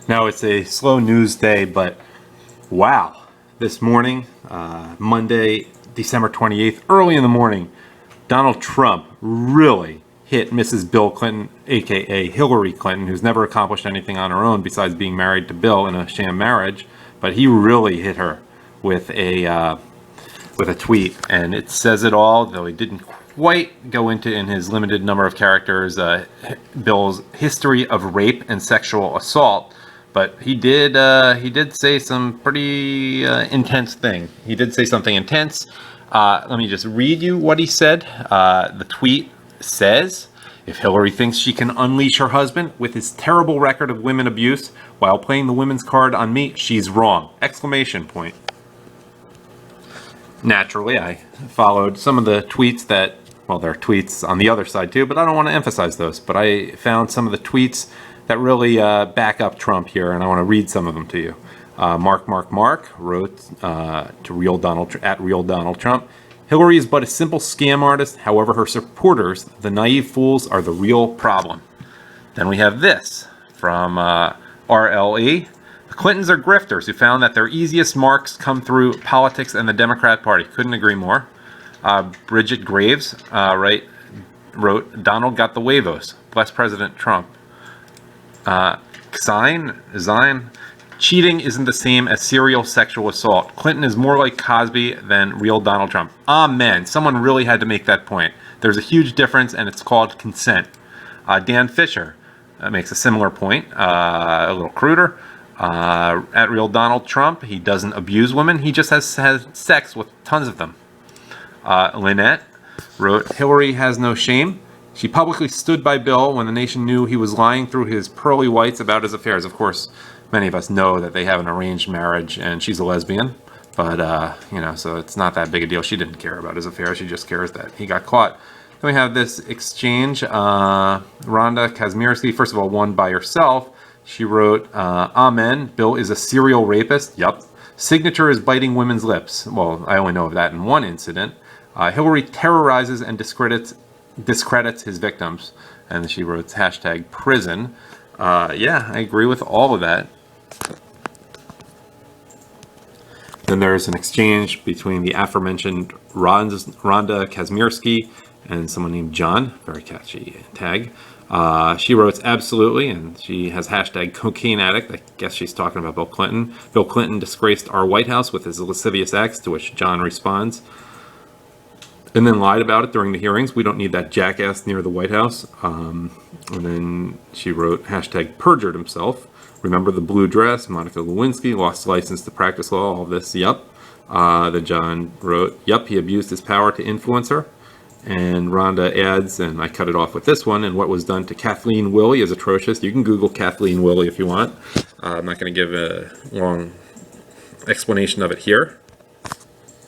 Now it's a slow news day, but wow, this morning, Monday, December 28th, early in the morning, Donald Trump really hit Mrs. Bill Clinton, aka Hillary Clinton, who's never accomplished anything on her own besides being married to Bill in a sham marriage, but he really hit her with a tweet, and it says it all, though he didn't quite go into, in his limited number of characters, Bill's history of rape and sexual assault. But he did say some pretty intense thing. He did say something intense. Let me just read you what he said. The tweet says, "If Hillary thinks she can unleash her husband with his terrible record of women abuse while playing the women's card on me, she's wrong!" Exclamation point. Naturally, I followed some of the tweets that, well, there are tweets on the other side too, but I don't want to emphasize those. But I found some of the tweets that really back up Trump here, and I want to read some of them to you. Mark wrote to Real Donald Trump, "Hillary is but a simple scam artist. However, her supporters, the naive fools, are the real problem." Then we have this from RLE. "The Clintons are grifters who found that their easiest marks come through politics and the Democrat Party." Couldn't agree more. Bridget Graves wrote, "Donald got the huevos. Bless President Trump." Zine, "Cheating isn't the same as serial sexual assault. Clinton is more like Cosby than real Donald Trump." Amen. Someone really had to make that point. There's a huge difference, and it's called consent. Dan Fisher makes a similar point, a little cruder. At Real Donald Trump, he doesn't abuse women. He just has sex with tons of them. Lynette wrote, "Hillary has no shame. She publicly stood by Bill when the nation knew he was lying through his pearly whites about his affairs." Of course, many of us know that they have an arranged marriage and she's a lesbian, but, so it's not that big a deal. She didn't care about his affairs. She just cares that he got caught. Then we have this exchange. Rhonda Kazmierski, first of all, won by herself. She wrote, "Amen. Bill is a serial rapist." Yup. "Signature is biting women's lips." Well, I only know of that in one incident. "Hillary terrorizes and discredits his victims." And she wrote #prison. Yeah, I agree with all of that. Then there's an exchange between the aforementioned Rhonda Kazmierski and someone named John. Very catchy tag. She wrote, "Absolutely," and she has #cocaine addict. I guess she's talking about Bill Clinton. "Bill Clinton disgraced our White House with his lascivious acts," to which John responds, "and then lied about it during the hearings. We don't need that jackass near the White House." And then she wrote, "perjured himself. Remember the blue dress, Monica Lewinsky, lost license to practice law, all this, yup." Then John wrote, "Yup, he abused his power to influence her." And Rhonda adds, and I cut it off with this one, "And what was done to Kathleen Willey is atrocious." You can Google Kathleen Willey if you want. I'm not going to give a long explanation of it here.